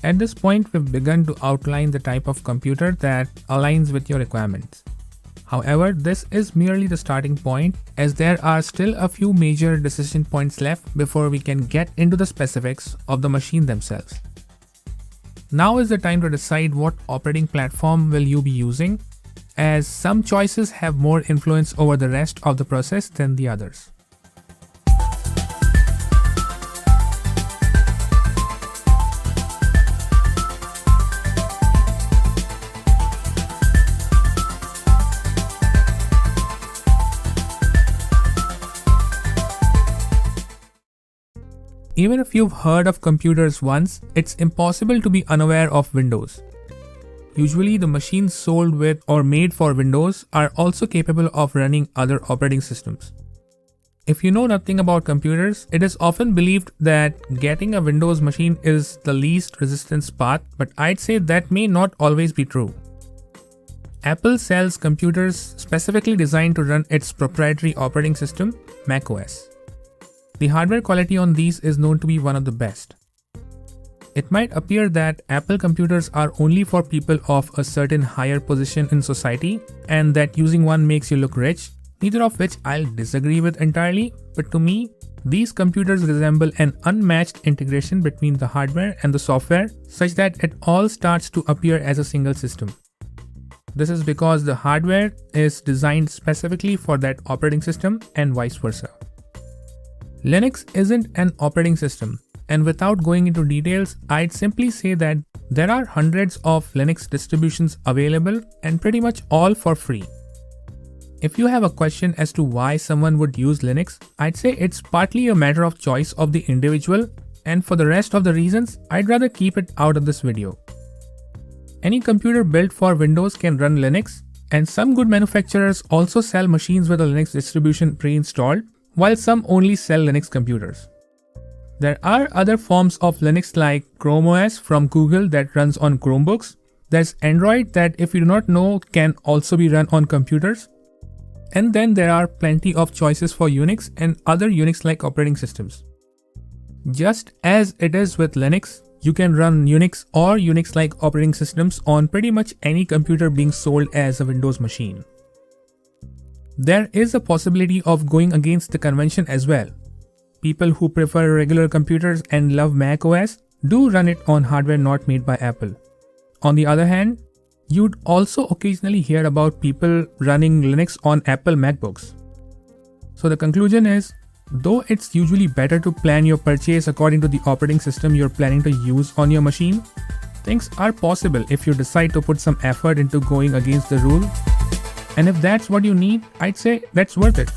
At this point, we've begun to outline the type of computer that aligns with your requirements. However, this is merely the starting point, as there are still a few major decision points left before we can get into the specifics of the machine themselves. Now is the time to decide what operating platform will you be using, as some choices have more influence over the rest of the process than the others. Even if you've heard of computers once, it's impossible to be unaware of Windows. Usually, the machines sold with or made for Windows are also capable of running other operating systems. If you know nothing about computers, it is often believed that getting a Windows machine is the least resistance path, but I'd say that may not always be true. Apple sells computers specifically designed to run its proprietary operating system, macOS. The hardware quality on these is known to be one of the best. It might appear that Apple computers are only for people of a certain higher position in society and that using one makes you look rich, neither of which I'll disagree with entirely, but to me, these computers resemble an unmatched integration between the hardware and the software such that it all starts to appear as a single system. This is because the hardware is designed specifically for that operating system and vice versa. Linux isn't an operating system, and without going into details, I'd simply say that there are hundreds of Linux distributions available and pretty much all for free. If you have a question as to why someone would use Linux, I'd say it's partly a matter of choice of the individual, and for the rest of the reasons, I'd rather keep it out of this video. Any computer built for Windows can run Linux, and some good manufacturers also sell machines with a Linux distribution pre-installed, while some only sell Linux computers. There are other forms of Linux like Chrome OS from Google that runs on Chromebooks. There's Android that, if you do not know, can also be run on computers. And then there are plenty of choices for Unix and other Unix-like operating systems. Just as it is with Linux, you can run Unix or Unix-like operating systems on pretty much any computer being sold as a Windows machine. There is a possibility of going against the convention as well. People who prefer regular computers and love macOS do run it on hardware not made by Apple. On the other hand, you'd also occasionally hear about people running Linux on Apple MacBooks. So the conclusion is, though it's usually better to plan your purchase according to the operating system you're planning to use on your machine, things are possible if you decide to put some effort into going against the rule. And if that's what you need, I'd say that's worth it.